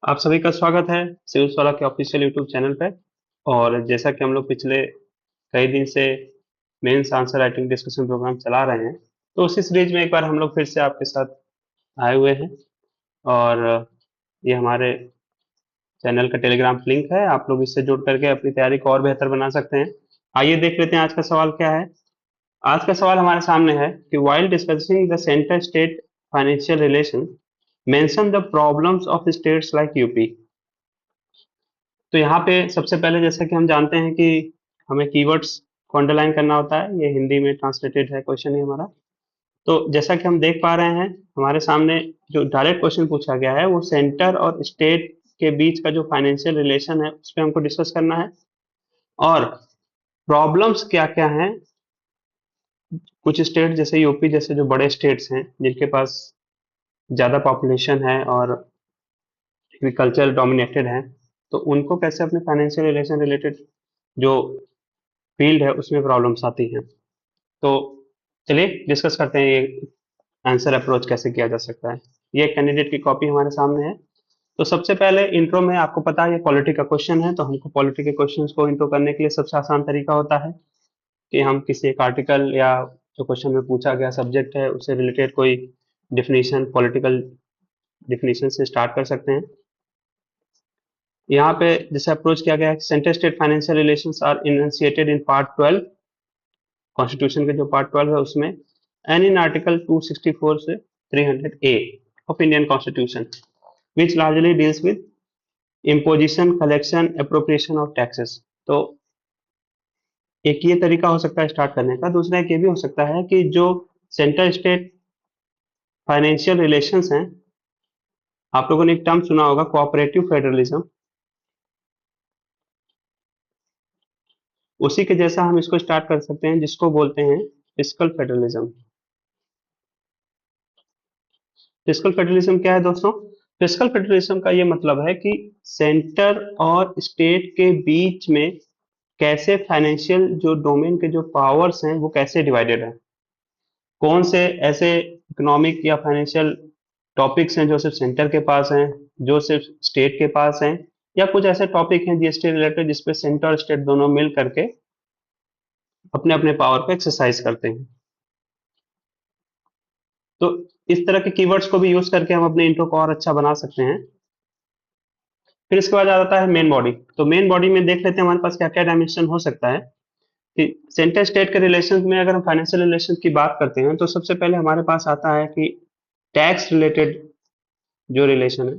आप सभी का स्वागत है सिविल्स वाला के ऑफिशियल यूट्यूब चैनल पे। और जैसा कि हम लोग पिछले कई दिन से mains answer writing discussion program चला रहे हैं, तो उसी सीरीज में एक बार हम लोग फिर से आपके साथ आए हुए हैं। और ये हमारे चैनल का टेलीग्राम लिंक है, आप लोग इससे जुड़ करके अपनी तैयारी को और बेहतर बना सकते हैं। आइए देख लेते हैं आज का सवाल क्या है। आज का सवाल हमारे सामने है कि while discussing the center state financial relation, mention the problems of states like UP. तो यहाँ पे सबसे पहले जैसा कि हम जानते हैं कि हमें कीवर्ड्स को अंडरलाइन करना होता है। ये हिंदी में ट्रांसलेटेड है क्वेश्चन ही हमारा। तो जैसा कि हम देख पा रहे हैं, हमारे सामने जो डायरेक्ट क्वेश्चन पूछा गया है वो सेंटर और स्टेट के बीच का जो फाइनेंशियल रिलेशन है उस पर हमको डिस्कस करना है। और प्रॉब्लम्स क्या क्या हैं, कुछ स्टेट जैसे यूपी जैसे जो बड़े स्टेट्स हैं जिनके पास ज़्यादा पॉपुलेशन है और एग्रीकल्चर डोमिनेटेड है, तो उनको कैसे अपने फाइनेंशियल रिलेशन रिलेटेड जो फील्ड है उसमें प्रॉब्लम्स आती हैं। तो चलिए डिस्कस करते हैं ये आंसर अप्रोच कैसे किया जा सकता है। ये कैंडिडेट की कॉपी हमारे सामने है। तो सबसे पहले इंट्रो में आपको पता है ये पॉलिटी का क्वेश्चन है, तो हमको पॉलिटी के क्वेश्चंस को इंट्रो करने के लिए सबसे आसान तरीका होता है कि हम किसी एक आर्टिकल या जो क्वेश्चन में पूछा गया सब्जेक्ट है उससे रिलेटेड कोई डिफिनीशन, पॉलिटिकल डिफिनीशन से स्टार्ट कर सकते हैं। यहाँ पे जैसे अप्रोच किया गया है, centre state financial relations are initiated in part 12, constitution के जो पार्ट 12 है उसमें, एंड इन आर्टिकल 264 से 300 A of Indian constitution, which largely deals with imposition, collection, appropriation of taxes. तो एक ये तरीका हो सकता है स्टार्ट करने का। दूसरा एक ये भी हो सकता है कि जो सेंटर स्टेट फाइनेंशियल रिलेशंस हैं, आप लोगों ने एक टर्म सुना होगा कोऑपरेटिव फेडरलिज्म, उसी के जैसा हम इसको स्टार्ट कर सकते हैं जिसको बोलते हैं फिस्कल फेडरलिज्म। फिस्कल फेडरलिज्म क्या है दोस्तों? फिस्कल फेडरलिज्म का ये मतलब है कि सेंटर और स्टेट के बीच में कैसे फाइनेंशियल जो डोमेन के जो पावर्स हैं वो कैसे डिवाइडेड है। कौन से ऐसे इकोनॉमिक या फाइनेंशियल टॉपिक्स हैं जो सिर्फ सेंटर के पास हैं, जो सिर्फ स्टेट के पास हैं, या कुछ ऐसे टॉपिक हैं जीएसटी रिलेटेड जिसपे सेंटर और स्टेट दोनों मिल करके अपने अपने पावर को एक्सरसाइज करते हैं। तो इस तरह के कीवर्ड्स को भी यूज करके हम अपने इंट्रो को और अच्छा बना सकते हैं। फिर इसके बाद आ जाता है मेन बॉडी। तो मेन बॉडी में देख लेते हैं हमारे पास क्या क्या डायमेंशन हो सकता है कि सेंटर स्टेट के रिलेशन में अगर हम फाइनेंशियल रिलेशन की बात करते हैं तो सबसे पहले हमारे पास आता है कि टैक्स रिलेटेड जो रिलेशन है।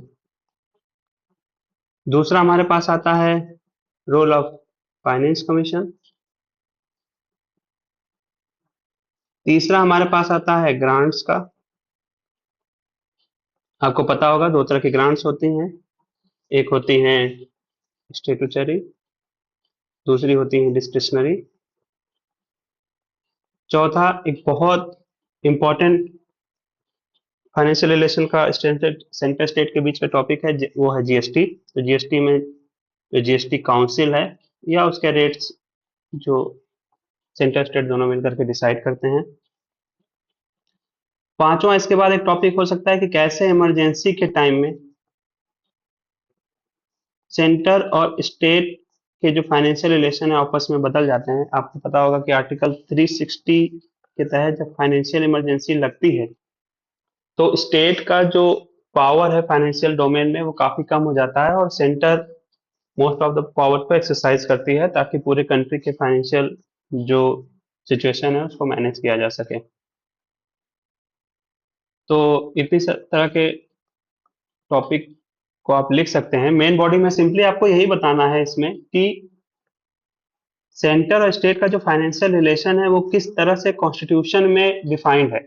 दूसरा हमारे पास आता है रोल ऑफ फाइनेंस कमीशन। तीसरा हमारे पास आता है ग्रांट्स का। आपको पता होगा दो तरह की ग्रांट्स होती हैं, एक होती हैं स्टेटूटरी, दूसरी होती है डिस्क्रिशनरी। चौथा एक बहुत इंपॉर्टेंट फाइनेंशियल रिलेशन का सेंटर स्टेट के बीच का टॉपिक है, वो है जीएसटी। तो जीएसटी में जो जीएसटी काउंसिल है या उसके रेट्स जो सेंटर स्टेट दोनों मिलकर के डिसाइड करते हैं। पांचवा इसके बाद एक टॉपिक हो सकता है कि कैसे इमरजेंसी के टाइम में सेंटर और स्टेट के जो फाइनेंशियल रिलेशन है आपस में बदल जाते हैं। आपको पता होगा कि आर्टिकल 360 के तहत जब फाइनेंशियल इमरजेंसी लगती है तो स्टेट का जो पावर है फाइनेंशियल डोमेन में वो काफी कम हो जाता है और centre most of the power को एक्सरसाइज करती है ताकि पूरे कंट्री के फाइनेंशियल जो सिचुएशन है उसको मैनेज किया जा सके। तो इतनी तरह के टॉपिक को आप लिख सकते हैं। मेन बॉडी में सिंपली आपको यही बताना है इसमें कि सेंटर और स्टेट का जो फाइनेंशियल रिलेशन है वो किस तरह से कॉन्स्टिट्यूशन में डिफाइंड है।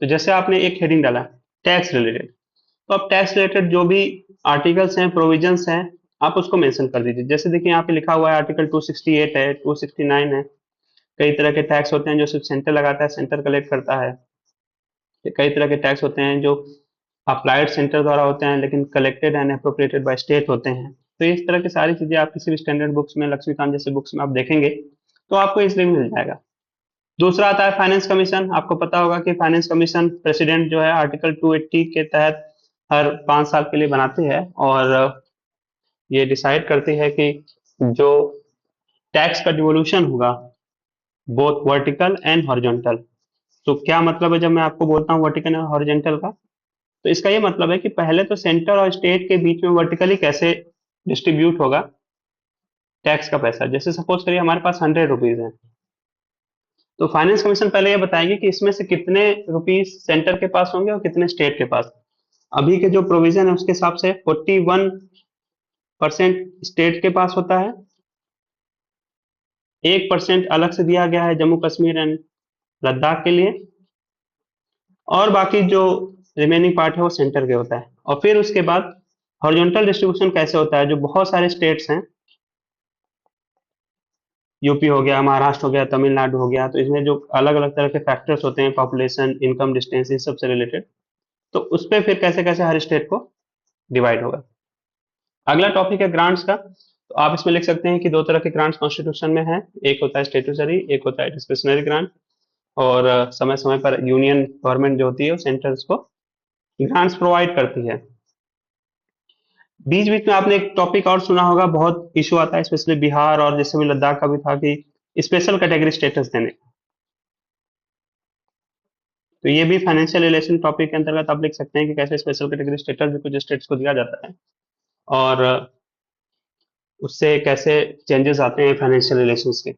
तो जैसे आपने एक हेडिंग डाला टैक्स रिलेटेड, तो अब टैक्स रिलेटेड जो भी आर्टिकल्स हैं, प्रोविजंस हैं, आप उसको मेंशन कर दीजिए। जैसे देखिए यहाँ पे लिखा हुआ है आर्टिकल 268 है, 269 है। कई तरह के टैक्स होते हैं जो सिर्फ सेंटर लगाता है, सेंटर कलेक्ट करता है। कई तरह के टैक्स होते हैं जो अप्लाइड सेंटर द्वारा होते हैं लेकिन collected and appropriated by state होते हैं। तो इस तरह की सारी चीजें आप किसी भी स्टैंडर्ड बुक्स में, लक्ष्मीकांत जैसे बुक्स में आप देखेंगे तो आपको इसलिए मिल जाएगा। दूसरा आता है फाइनेंस कमीशन। आपको पता होगा कि फाइनेंस कमीशन प्रेसिडेंट जो है आर्टिकल 280 के तहत हर 5 साल के लिए बनाते हैं और ये डिसाइड करती है कि जो टैक्स का डिवोल्यूशन होगा बोथ वर्टिकल एंड हॉरिजॉन्टल। तो क्या मतलब है जब मैं आपको बोलता हूँ वर्टिकल और हॉरिजॉन्टल का? तो इसका ये मतलब है कि पहले तो सेंटर और स्टेट के बीच में वर्टिकली कैसे डिस्ट्रीब्यूट होगा टैक्स का पैसा। जैसे सपोज करिए हमारे पास 100 रुपीज है, तो फाइनेंस कमीशन पहले ये बताएगी कि इसमें से कितने रुपीज सेंटर के पास होंगे और कितने स्टेट के पास। अभी के जो प्रोविजन है उसके हिसाब से 41% स्टेट के पास होता है, 1% अलग से दिया गया है जम्मू कश्मीर एंड लद्दाख के लिए, और बाकी जो रिमेनिंग पार्ट है वो सेंटर के होता है। और फिर उसके बाद हॉरिजॉन्टल डिस्ट्रीब्यूशन कैसे होता है, जो बहुत सारे स्टेट्स हैं, यूपी हो गया, महाराष्ट्र हो गया, तमिलनाडु हो गया, तो इसमें जो अलग अलग तरह के फैक्टर्स होते हैं, पॉपुलेशन, इनकम, डिस्टेंस, इन सब से रिलेटेड, तो उस पर फिर कैसे कैसे हर स्टेट को डिवाइड होगा। अगला टॉपिक है ग्रांट्स का। तो आप इसमें लिख सकते हैं कि दो तरह के ग्रांट्स कॉन्स्टिट्यूशन में है, एक होता है स्टेटूटरी, एक होता है डिस्क्रिशनरी ग्रांट। और समय समय पर यूनियन गवर्नमेंट जो होती है वो सेंटर्स को ग्रांट्स प्रोवाइड करती है। बीच बीच में आपने एक टॉपिक और सुना होगा, बहुत इशू आता है स्पेशली बिहार और जैसे भी लद्दाख का भी था, कि स्पेशल कैटेगरी स्टेटस देने। तो ये भी फाइनेंशियल रिलेशन टॉपिक के अंतर्गत आप लिख सकते हैं कि कैसे स्पेशल कैटेगरी स्टेटस भी कुछ स्टेट्स को दिया जाता है, और उससे कैसे चेंजेस आते हैं फाइनेंशियल रिलेशंस के।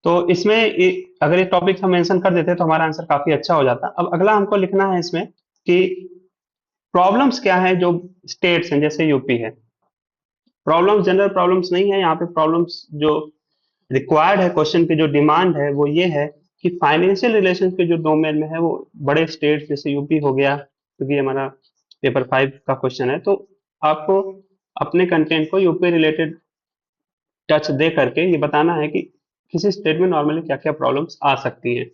तो इसमें अगर ये टॉपिक हम मेंशन कर देते तो हमारा आंसर काफी अच्छा हो जाता। अब अगला हमको लिखना है इसमें कि प्रॉब्लम्स क्या है जो स्टेट्स हैं, जैसे यूपी है। प्रॉब्लम्स जनरल प्रॉब्लम्स नहीं है यहाँ पे, प्रॉब्लम्स जो रिक्वायर्ड है क्वेश्चन की, जो डिमांड है वो ये है कि फाइनेंशियल रिलेशन के जो डोमेन में है वो बड़े स्टेट जैसे यूपी हो गया, क्योंकि तो हमारा पेपर 5 का क्वेश्चन है, तो आपको अपने कंटेंट को यूपी रिलेटेड टच दे करके ये बताना है कि किसी स्टेट में नॉर्मली क्या क्या प्रॉब्लम्स आ सकती हैं।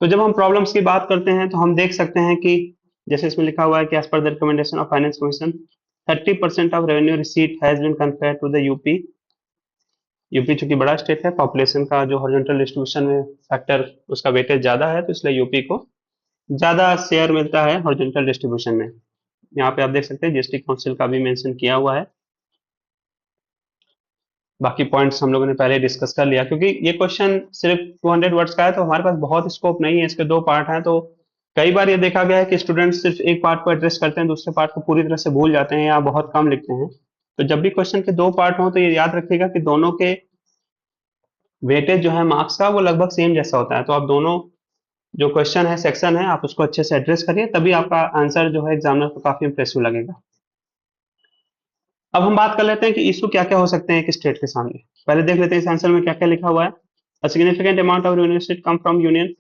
तो जब हम प्रॉब्लम्स की बात करते हैं तो हम देख सकते हैं कि जैसे इसमें लिखा हुआ है कि as per the recommendation of finance commission 30% of revenue receipt has been compare to the UP. UP चूंकि बड़ा स्टेट है, पॉपुलेशन का जो हॉरिजॉन्टल डिस्ट्रीब्यूशन में फैक्टर उसका वेटेज ज्यादा है, तो इसलिए यूपी को ज्यादा शेयर मिलता है हॉरिजॉन्टल डिस्ट्रीब्यूशन में। यहाँ पे आप देख सकते हैं जीएसटी काउंसिल का भी मेंशन किया हुआ है। बाकी पॉइंट्स हम लोगों ने पहले डिस्कस कर लिया, क्योंकि ये क्वेश्चन सिर्फ 200 वर्ड्स का है, तो हमारे पास बहुत स्कोप नहीं है, इसके दो पार्ट हैं। तो कई बार ये देखा गया है कि स्टूडेंट्स सिर्फ एक पार्ट को एड्रेस करते हैं, दूसरे पार्ट को पूरी तरह से भूल जाते हैं या बहुत कम लिखते हैं। तो जब भी क्वेश्चन के दो पार्ट हों तो ये याद रखिएगा कि दोनों के वेटेज जो है मार्क्स का वो लगभग सेम जैसा होता है। तो आप दोनों जो क्वेश्चन है, सेक्शन है, आप उसको अच्छे से एड्रेस करिए, तभी आपका आंसर जो है एग्जामिनर को काफी इंप्रेसिव लगेगा। अब हम बात कर लेते हैं कि इशू क्या क्या हो सकते हैं एक स्टेट के सामने। पहले देख लेते हैं इस आंसर में क्या क्या लिखा हुआ है। A significant amount of university come from union.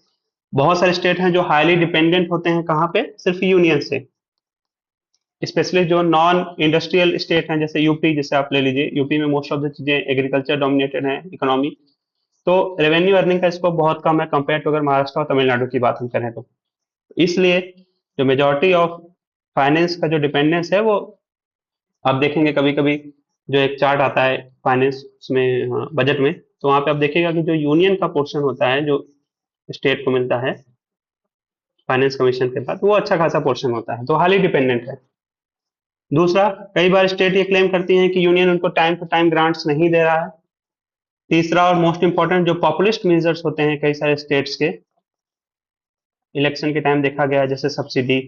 बहुत सारे स्टेट हैं जो हाईली डिपेंडेंट होते हैं कहाँ पे, सिर्फ यूनियन से। स्पेशली जो नॉन इंडस्ट्रियल स्टेट हैं, जैसे यूपी, जैसे आप ले लीजिए, यूपी में मोस्ट ऑफ द चीजें एग्रीकल्चर डोमिनेटेड है इकोनॉमी, तो रेवेन्यू अर्निंग का स्कोप बहुत कम है कंपेयर टू अगर महाराष्ट्र और तमिलनाडु की बात हम करें तो। इसलिए जो मेजोरिटी ऑफ फाइनेंस का जो डिपेंडेंस है वो आप देखेंगे कभी कभी, जो एक चार्ट आता है फाइनेंस में बजट में, तो वहां पे आप देखिएगा कि जो यूनियन का पोर्शन होता है जो स्टेट को मिलता है फाइनेंस कमीशन के बाद, वो अच्छा खासा पोर्शन होता है, तो हाईली डिपेंडेंट है। दूसरा, कई बार स्टेट ये क्लेम करती हैं कि यूनियन उनको टाइम टू टाइम ग्रांट्स नहीं दे रहा है। तीसरा और मोस्ट इंपॉर्टेंट, जो पॉपुलिस्ट मेजर्स होते हैं कई सारे स्टेट्स के, इलेक्शन के टाइम देखा गया है, जैसे सब्सिडी,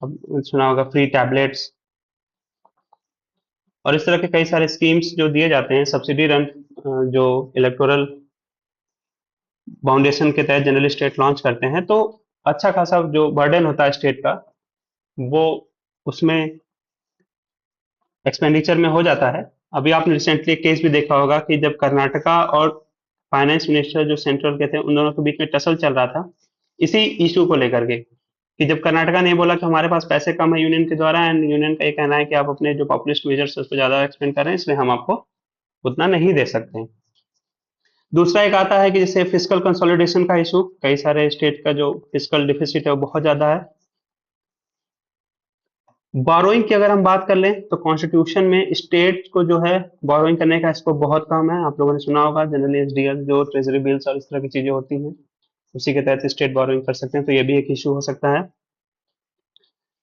अब सुना होगा फ्री टैबलेट्स, और इस तरह के कई सारे स्कीम्स जो दिए जाते हैं सब्सिडी रन, जो इलेक्टोरल फाउंडेशन के तहत जनरल स्टेट लॉन्च करते हैं, तो अच्छा खासा जो बर्डन होता है स्टेट का वो उसमें एक्सपेंडिचर में हो जाता है। अभी आपने रिसेंटली एक केस भी देखा होगा कि जब कर्नाटका और फाइनेंस मिनिस्टर जो सेंट्रल के थे, उन दोनों के बीच में टसल चल रहा था इसी इशू को लेकर के, कि जब कर्नाटका ने बोला कि हमारे पास पैसे कम है यूनियन के द्वारा, एंड यूनियन का ये कहना है कि आप अपने जो पॉपुलिस्ट मेजर्स है उस पर ज्यादा एक्सपेंड कर रहे हैं, इसलिए हम आपको उतना नहीं दे सकते हैं। दूसरा एक आता है कि जैसे फिजिकल कंसोलिडेशन का इशू, कई सारे स्टेट का जो फिजिकल डिफिसिट है वो बहुत ज्यादा है। बोरोइंग की अगर हम बात कर लें तो कॉन्स्टिट्यूशन में स्टेट को जो है बोरोइंग करने का स्कोप बहुत कम है। आप लोगों ने सुना होगा जनरली एसडीएल, जो ट्रेजरी बिल्स और इस तरह की चीजें होती हैं, उसी के तहत स्टेट बोरोइंग कर सकते हैं, तो ये भी एक इशू हो सकता है।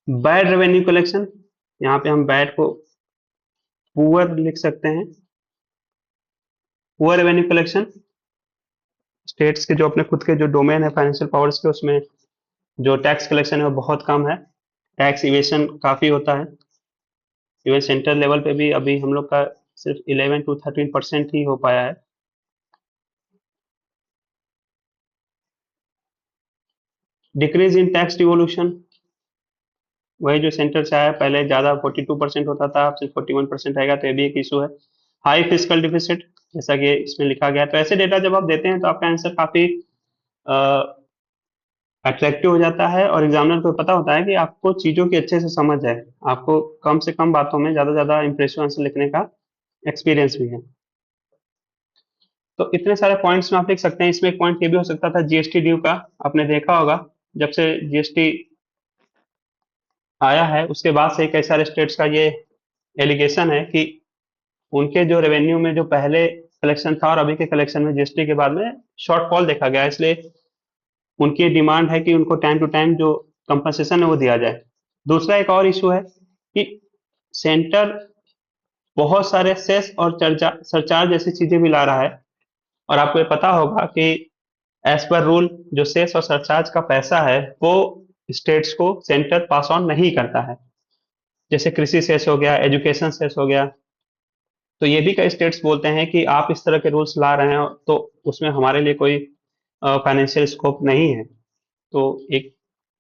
बैड रेवेन्यू कलेक्शन, यहाँ पे हम बैड को पुअर लिख सकते हैं। पुअर रेवेन्यू कलेक्शन, स्टेट्स के जो अपने खुद के जो डोमेन है फाइनेंशियल पावर्स के, उसमें जो टैक्स कलेक्शन है वो बहुत कम है, टैक्स इवेशन काफी होता है। इवन सेंट्रल लेवल पे भी अभी हम लोग का सिर्फ 11 to 13% ही हो पाया है। डिक्रीज इन टैक्स डिवोल्यूशन, वही जो सेंटर से आया, पहले ज्यादा 42% होता था, अब सिर्फ 41% आएगा, तो ये भी एक इशू है। हाई फिजिकल डिफिसिट, जैसा कि इसमें लिखा गया है। तो ऐसे डेटा जब आप देते हैं तो आपका आंसर काफी अट्रैक्टिव हो जाता है, और एग्जामिनर को पता होता है कि आपको चीजों की अच्छे से समझ है, आपको कम से कम बातों में ज्यादा ज्यादा इंप्रेसिव आंसर लिखने का एक्सपीरियंस भी है। तो इतने सारे पॉइंट्स में आप लिख सकते हैं। इसमें एक पॉइंट ये भी हो सकता था जीएसटी ड्यू का, आपने देखा होगा जब से जीएसटी आया है उसके बाद से कई सारे स्टेट्स का ये एलिगेशन है कि उनके जो रेवेन्यू में जो पहले कलेक्शन था और अभी के कलेक्शन में जीएसटी के बाद में शॉर्टफॉल देखा गया, इसलिए उनकी डिमांड है कि उनको टाइम टू टाइम जो कंपनसेशन है वो दिया जाए। दूसरा एक और इशू है कि सेंटर बहुत सारे सेस और सरचार्ज जैसी चीजें भी ला रहा है, और आपको ये पता होगा कि एज पर रूल जो सेस और सरचार्ज का पैसा है वो स्टेट्स को सेंटर पास ऑन नहीं करता है। जैसे कृषि सेस हो गया, एजुकेशन सेस हो गया, तो ये भी कई स्टेट्स बोलते हैं कि आप इस तरह के रूल्स ला रहे हो तो उसमें हमारे लिए कोई फाइनेंशियल स्कोप नहीं है। तो एक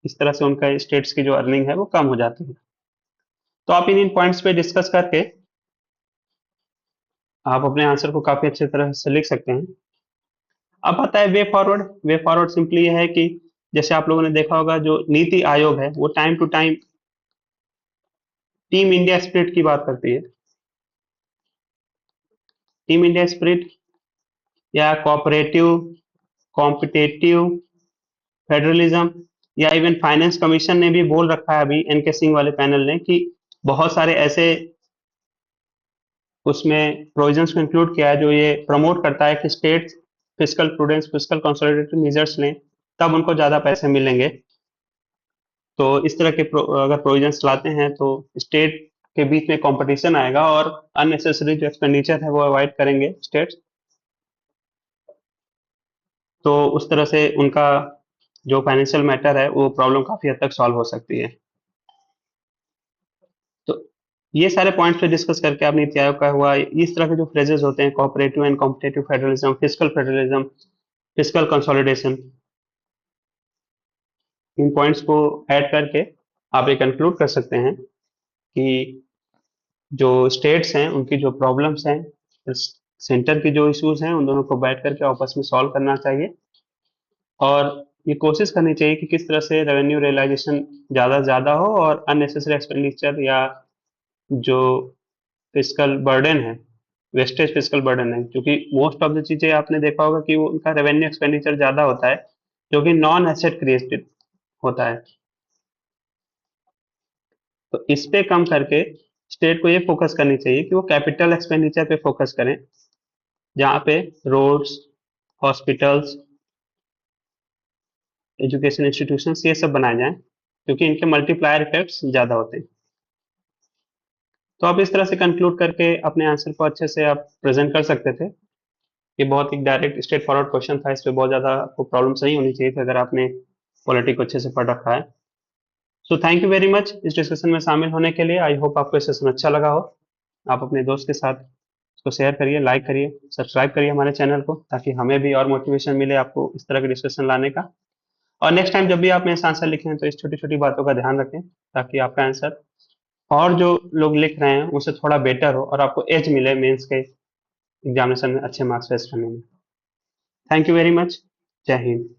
इस तरह से उनका स्टेट्स की जो अर्निंग है वो कम हो जाती है। तो आप इन पॉइंट्स पे डिस्कस करके आप अपने आंसर को काफी अच्छे तरह से लिख सकते हैं। अब आता है way forward. Way forward simply ये है कि जैसे आप लोगों ने देखा होगा जो नीति आयोग है वो time to time team India spirit की बात करती है। टीम इंडिया स्पिरिट या कोऑपरेटिव, कॉम्पिटेटिव फेडरलिज्म, या इवन फाइनेंस कमीशन ने भी बोल रखा है अभी एनके सिंह वाले पैनल ने कि बहुत सारे ऐसे उसमें प्रोविजंस को इंक्लूड किया है जो ये प्रमोट करता है कि state physical prudence, physical consolidated measures लें, तब उनको ज्यादा पैसे मिलेंगे। तो इस तरह के अगर प्रोविजंस लाते हैं तो स्टेट के बीच में कंपटीशन आएगा और अननेसेसरी जो एक्सपेंडिचर है वो अवॉइड करेंगे स्टेट्स। तो उस तरह से उनका जो फाइनेंशियल मैटर है वो प्रॉब्लम काफी हद तक सॉल्व हो सकती है। तो ये सारे पॉइंट्स पे डिस्कस करके आप नीति आयोग का हुआ, इस तरह के जो फ्रेजेस होते हैं cooperative and competitive federalism, physical federalism, physical consolidation, in points को ऐड करके आप ये कंक्लूड कर सकते हैं कि जो स्टेट्स हैं उनकी जो प्रॉब्लम्स हैं, सेंटर की जो इश्यूज हैं, उन दोनों को बैठ करके आपस में सॉल्व करना चाहिए, और ये कोशिश करनी चाहिए कि किस तरह से रेवेन्यू रियलाइजेशन ज़्यादा से ज़्यादा हो और अननेसेसरी एक्सपेंडिचर या जो फिजिकल बर्डन है, वेस्टेज फिजिकल बर्डन है, क्योंकि मोस्ट ऑफ द चीज़ें आपने देखा होगा कि वो उनका रेवेन्यू एक्सपेंडिचर ज़्यादा होता है जो कि नॉन एसेट क्रिएटेड होता है। तो इस पे कम करके स्टेट को ये फोकस करनी चाहिए कि वो कैपिटल एक्सपेंडिचर पे फोकस करें, जहाँ पे रोड्स, हॉस्पिटल्स, एजुकेशन इंस्टीट्यूशंस ये सब बनाए जाएं, क्योंकि इनके मल्टीप्लायर इफेक्ट्स ज़्यादा होते हैं। तो आप इस तरह से कंक्लूड करके अपने आंसर को अच्छे से आप प्रेजेंट कर सकते थे। ये बहुत एक डायरेक्ट स्ट्रेट फॉरवर्ड क्वेश्चन था, इस पे बहुत ज़्यादा आपको प्रॉब्लम नहीं होनी चाहिए थी अगर आपने पॉलिटी को अच्छे से पढ़ रखा है। So thank you very much इस डिस्कशन में शामिल होने के लिए। आई होप आपको ये सेशन अच्छा लगा हो। आप अपने दोस्त के साथ इसको शेयर करिए, लाइक करिए, सब्सक्राइब करिए हमारे चैनल को, ताकि हमें भी और मोटिवेशन मिले आपको इस तरह के डिस्कशन लाने का। और नेक्स्ट टाइम जब भी आप मेंस आंसर लिखें तो इस छोटी छोटी बातों का ध्यान रखें, ताकि आपका आंसर और जो लोग लिख रहे हैं उनसे थोड़ा बेटर हो और आपको एज मिले मेंस के एग्जामिनेशन में अच्छे मार्क्स फेस करने में। Thank you very much. जय हिंद।